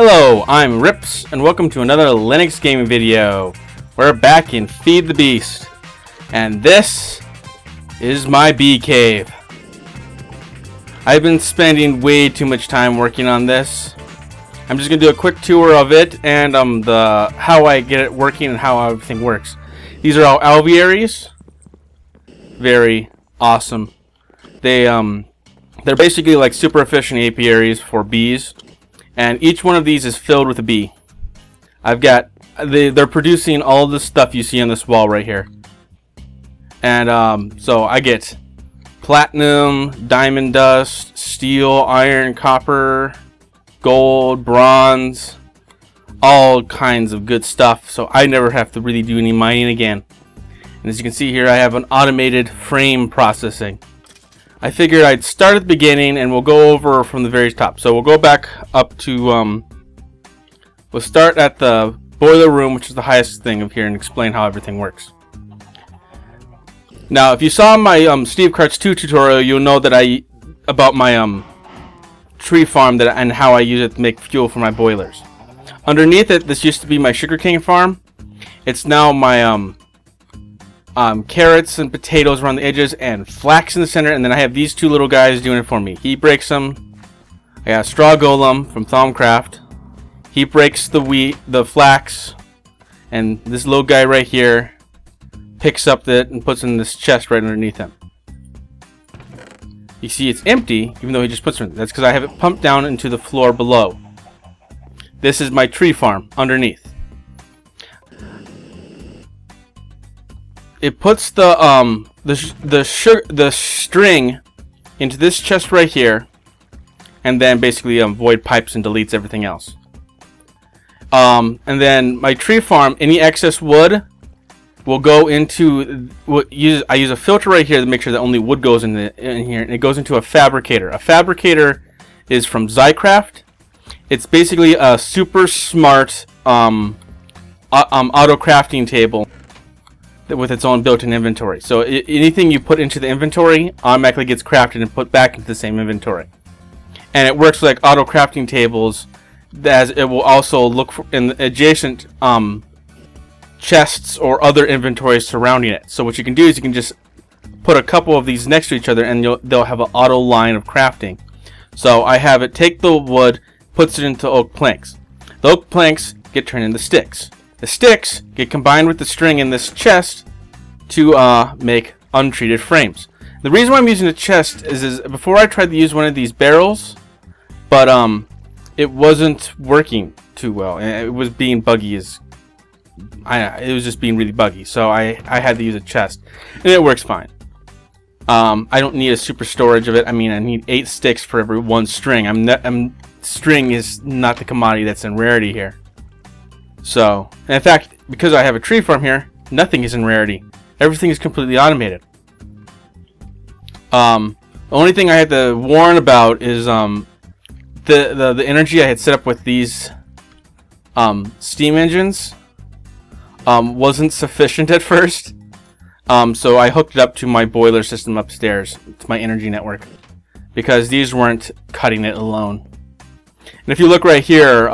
Hello, I'm Rips, and welcome to another Linux gaming video. We're back in Feed the Beast, and this is my bee cave. I've been spending way too much time working on this. I'm just gonna do a quick tour of it and how I get it working and how everything works. These are all alvearies. Very awesome. They're basically like super efficient apiaries for bees. And each one of these is filled with a bee. They're producing all the stuff you see on this wall right here. And so I get platinum, diamond dust, steel, iron, copper, gold, bronze, all kinds of good stuff. So I never have to really do any mining again. And as you can see here, I have an automated frame processing. I figured I'd start at the beginning and we'll go over from the very top. So we'll go back up to, we'll start at the boiler room, which is the highest thing of here, and explain how everything works. Now, if you saw my Steve Carts 2 tutorial, you'll know that about my tree farm and how I use it to make fuel for my boilers. Underneath it, this used to be my sugarcane farm. It's now my carrots and potatoes around the edges and flax in the center, and then I have these two little guys doing it for me. He breaks them. I got Straw Golem from Thaumcraft. He breaks the wheat, the flax, and this little guy right here picks up it and puts it in this chest right underneath him. You see it's empty, even though he just puts it in. That's because I have it pumped down into the floor below. This is my tree farm underneath. It puts the string into this chest right here, and then basically void pipes and deletes everything else. And then my tree farm, any excess wood will go into I use a filter right here to make sure that only wood goes in here, and it goes into a fabricator. A fabricator is from Zycraft. It's basically a super smart auto crafting table with its own built-in inventory. So anything you put into the inventory automatically gets crafted and put back into the same inventory. And it works like auto crafting tables, as it will also look for in the adjacent chests or other inventories surrounding it. So what you can do is you can just put a couple of these next to each other, and they'll have an auto line of crafting. So I have it take the wood, puts it into oak planks. The oak planks get turned into sticks. The sticks get combined with the string in this chest to make untreated frames. The reason why I'm using a chest is before I tried to use one of these barrels, but it wasn't working too well. It was being buggy it was just being really buggy. So I had to use a chest, and it works fine. I don't need a super storage of it. I mean, I need 8 sticks for every 1 string. String is not the commodity that's in rarity here. So, and in fact, because I have a tree farm here, nothing is in rarity. Everything is completely automated. The only thing I had to warn about is the energy I had set up with these steam engines wasn't sufficient at first. So I hooked it up to my boiler system upstairs, to my energy network, because these weren't cutting it alone. And if you look right here,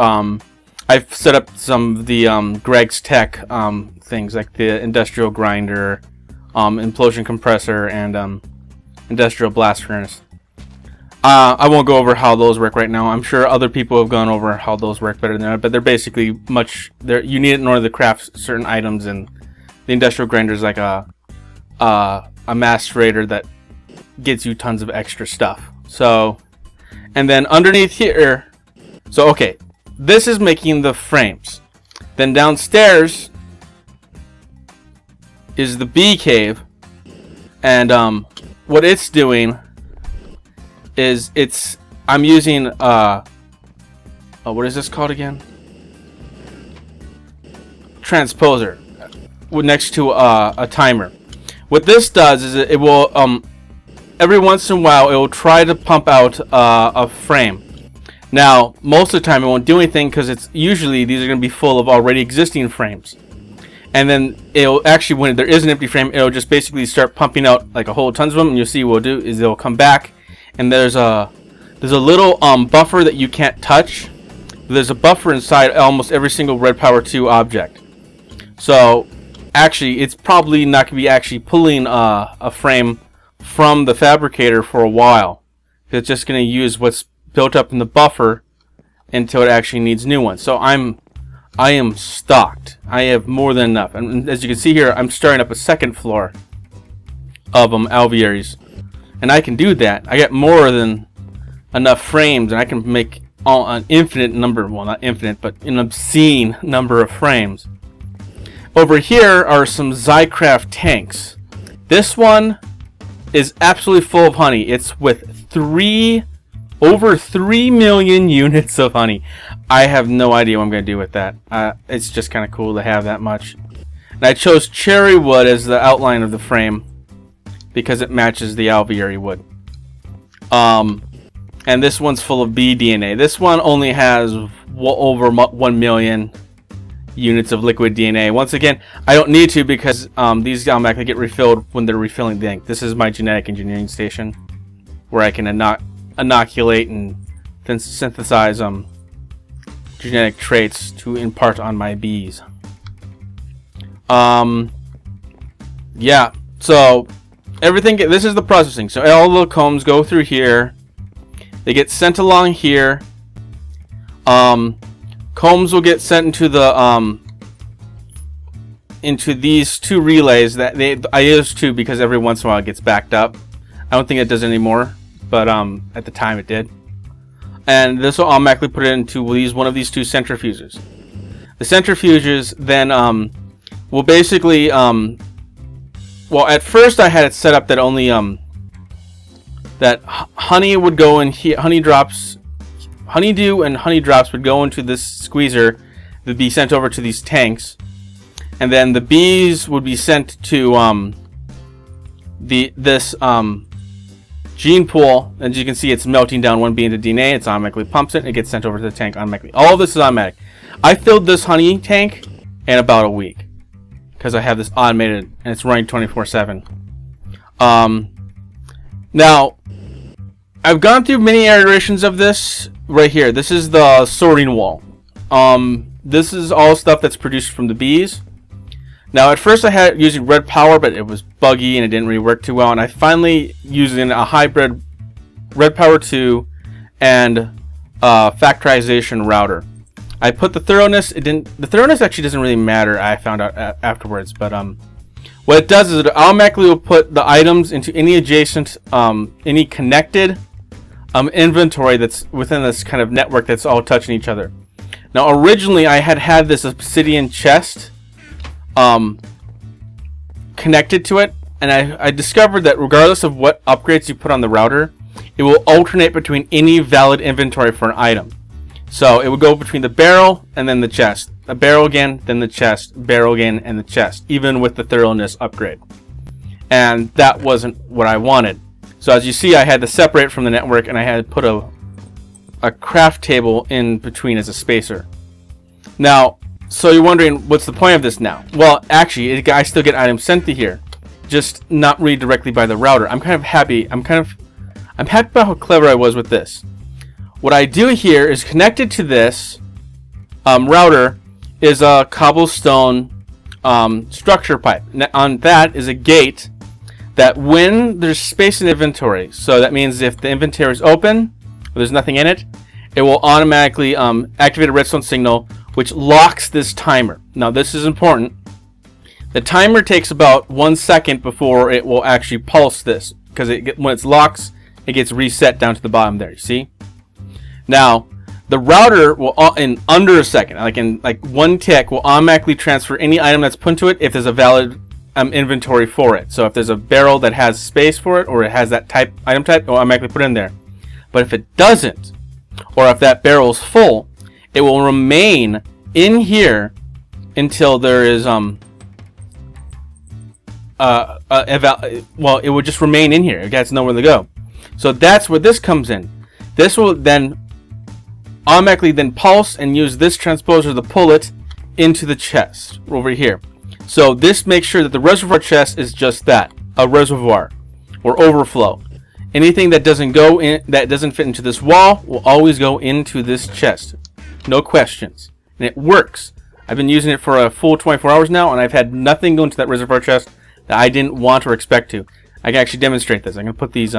I've set up some of the Greg's Tech things, like the industrial grinder, implosion compressor, and industrial blast furnace. I won't go over how those work right now. I'm sure other people have gone over how those work better than that, but they're basically you need it in order to craft certain items, and the industrial grinder is like a macerator that gets you tons of extra stuff. So, and then underneath here, so okay. This is making the frames. Then downstairs is the bee cave, and what it's doing is I'm using what is this called again? Transposer next to a timer. What this does is it will every once in a while it will try to pump out a frame. Now, most of the time it won't do anything because it's usually these are going to be full of already existing frames. And then it'll actually, when there is an empty frame, it'll just basically start pumping out like a whole tons of them, and you'll see what it'll do is it'll come back, and there's a little buffer that you can't touch there's a buffer inside almost every single Red Power 2 object. So actually, it's probably not going to be actually pulling a frame from the fabricator for a while. It's just going to use what's built up in the buffer until it actually needs new ones. So I am stocked. I have more than enough. And as you can see here, I'm starting up a second floor of alvearies. And I can do that. I get more than enough frames, and I can make an infinite number, well, not infinite, but an obscene number of frames. Over here are some Zycraft tanks. This one is absolutely full of honey. It's with over 3 million units of honey. I have no idea what I'm going to do with that. It's just kind of cool to have that much. And I chose cherry wood as the outline of the frame because it matches the alveary wood. And this one's full of bee DNA. This one only has over 1 million units of liquid DNA. Once again, I don't need to because these automatically get refilled when they're refilling the ink. This is my genetic engineering station where I can inoculate and then synthesize genetic traits to impart on my bees. Yeah, so everything, this is the processing. So all the combs go through here. They get sent along here. Combs will get sent into the into these two relays that I use two because every once in a while it gets backed up. I don't think it does anymore, but at the time it did. And this will automatically put it into one of these two centrifuges. The centrifuges then will basically well, at first I had it set up that only that honey would go in here, honeydew and honey drops would go into this squeezer that be sent over to these tanks, and then the bees would be sent to this gene pool. As you can see, it's melting down one bee into DNA. It's automatically pumps it and it gets sent over to the tank automatically. All of this is automatic. I filled this honey tank in about a week because I have this automated and it's running 24/7. Now I've gone through many iterations of this right here. This is the sorting wall. This is all stuff that's produced from the bees. Now at first I had it using red power, but it was buggy and it didn't really work too well, and I finally using a hybrid red power 2 and factorization router. I put the thoroughness, the thoroughness actually doesn't really matter, I found out afterwards, but what it does is it automatically will put the items into any adjacent, any connected inventory that's within this kind of network that's all touching each other. Now originally I had this obsidian chest connected to it, and I discovered that regardless of what upgrades you put on the router, it will alternate between any valid inventory for an item. So it would go between the barrel and then the chest, the barrel again, then the chest, barrel again, and the chest, even with the thoroughness upgrade. And that wasn't what I wanted. So as you see, I had to separate from the network, and I had to put a craft table in between as a spacer. Now, so you're wondering, what's the point of this now? Well, actually, I still get items sent to here, just not read directly by the router. I'm kind of happy. I'm happy about how clever I was with this. What I do here is connected to this router is a cobblestone structure pipe. On that is a gate that when there's space in inventory, so that means if the inventory is open, or there's nothing in it, it will automatically activate a redstone signal, which locks this timer. Now this is important. The timer takes about 1 second before it will actually pulse this, because when it locks, it gets reset down to the bottom there. You see? Now the router will in under a second, like one tick, will automatically transfer any item that's put into it if there's a valid inventory for it. So if there's a barrel that has space for it, or it has that item type, it will automatically put it in there. But if it doesn't, or if that barrel is full, it will remain in here until there is well, it will just remain in here. It has nowhere to go. So that's where this comes in. This will then automatically then pulse and use this transposer to pull it into the chest over here. So this makes sure that the reservoir chest is just that, a reservoir or overflow. Anything that doesn't go in, that doesn't fit into this wall, will always go into this chest. No questions. And it works. I've been using it for a full 24 hours now, and I've had nothing go into that reservoir chest that I didn't want or expect to. I can actually demonstrate this. I'm going to put these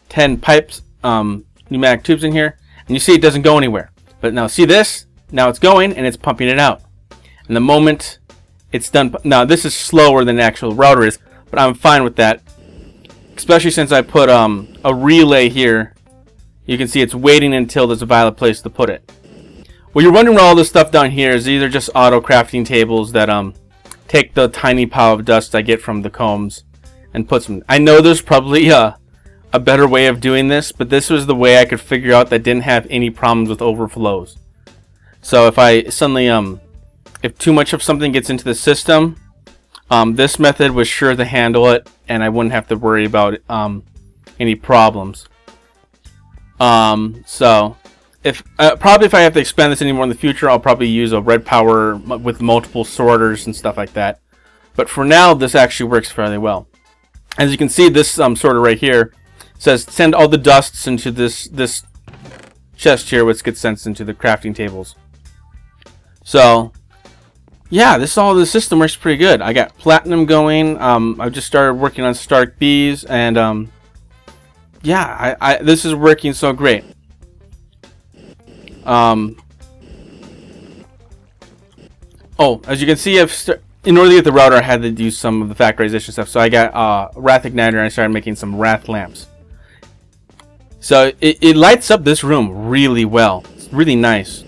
10 pipes, pneumatic tubes in here, and you see it doesn't go anywhere. But now see this? Now it's going, and it's pumping it out. And the moment it's done... Now, this is slower than the actual router is, but I'm fine with that. Especially since I put a relay here. You can see it's waiting until there's a valid place to put it. Well, you're wondering where all this stuff down here is. These are just auto crafting tables that take the tiny pile of dust I get from the combs and put some... I know there's probably a better way of doing this, but this was the way I could figure out that didn't have any problems with overflows. So if I suddenly, if too much of something gets into the system, this method was sure to handle it, and I wouldn't have to worry about any problems. So if probably if I have to expand this anymore in the future, I'll probably use a red power with multiple sorters and stuff like that. But for now, this actually works fairly well. As you can see, this sorter right here says send all the dusts into this chest here, which gets sent into the crafting tables. So yeah, the system works pretty good. I got platinum going. I just started working on Stark Bees, and yeah, this is working so great. Oh, as you can see, in order to get the router, I had to do some of the factorization stuff. So I got Wrath Igniter, and I started making some Wrath lamps. So it lights up this room really well. It's really nice.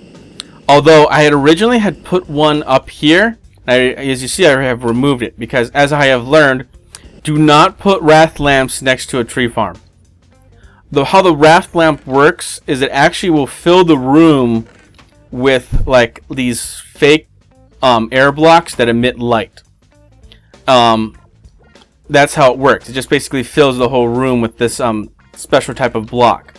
Although I had originally put one up here, as you see, I have removed it because, as I have learned, do not put Wrath lamps next to a tree farm. How the Wrath lamp works is it actually will fill the room with like these fake air blocks that emit light. That's how it works. It just basically fills the whole room with this special type of block.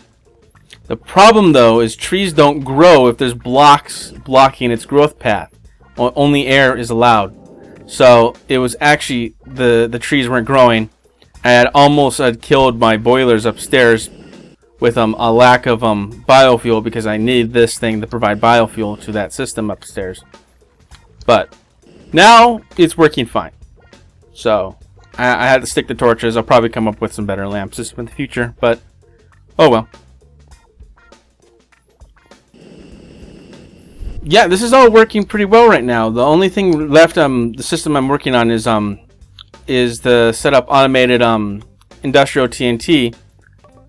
The problem, though, is trees don't grow if there's blocks blocking its growth path. Only air is allowed. So it was actually the trees weren't growing. I had almost killed my boilers upstairs with a lack of biofuel, because I need this thing to provide biofuel to that system upstairs. But now it's working fine. So I had to stick to torches. I'll probably come up with some better lamp system in the future, but oh well. Yeah, this is all working pretty well right now. The only thing left, the system I'm working on is the set up automated industrial TNT,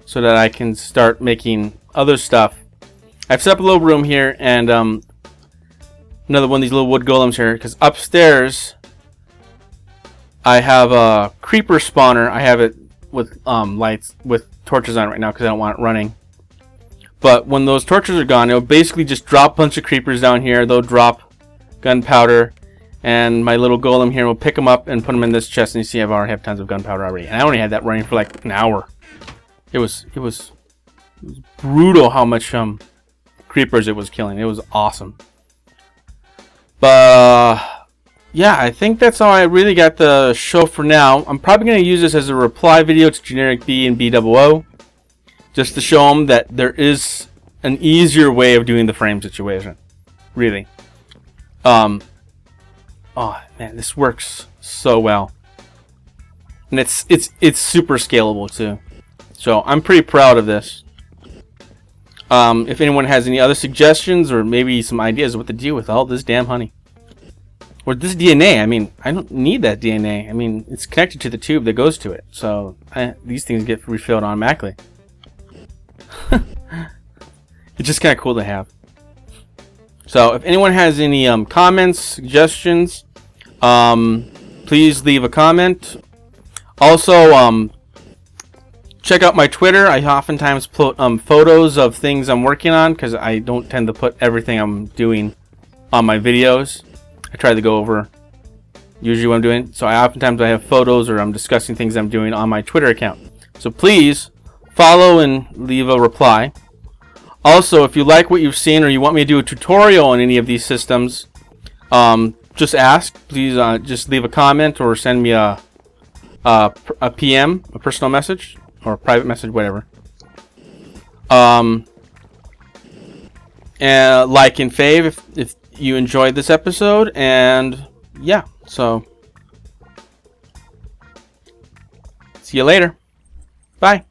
so that I can start making other stuff. I've set up a little room here, and another one of these little wood golems here, because upstairs I have a creeper spawner. I have it with lights with torches on it right now because I don't want it running. But when those torches are gone, it'll basically just drop a bunch of creepers down here. They'll drop gunpowder, and my little golem here will pick them up and put them in this chest. And you see, I've already have tons of gunpowder already, and I only had that running for like an hour. It was brutal how much creepers it was killing. It was awesome. But yeah, I think that's all I really got the show for now. I'm probably going to use this as a reply video to generic B and BOO, just to show them that there is an easier way of doing the frame situation. Really. Oh man, this works so well, and it's super scalable too. So I'm pretty proud of this. If anyone has any other suggestions or maybe some ideas of what to do with all this damn honey. Or this DNA, I mean, I don't need that DNA. I mean, it's connected to the tube that goes to it. So these things get refilled automatically. It's just kind of cool to have. So if anyone has any comments, suggestions, please leave a comment. Also, check out my Twitter. I oftentimes put photos of things I'm working on, because I don't tend to put everything I'm doing on my videos. I try to go over usually what I'm doing. So oftentimes I have photos, or I'm discussing things I'm doing on my Twitter account. So please follow and leave a reply. Also, if you like what you've seen, or you want me to do a tutorial on any of these systems, just ask. Please just leave a comment or send me a PM, a personal message, or a private message, whatever. like and fave if you enjoyed this episode. And yeah, so see you later. Bye.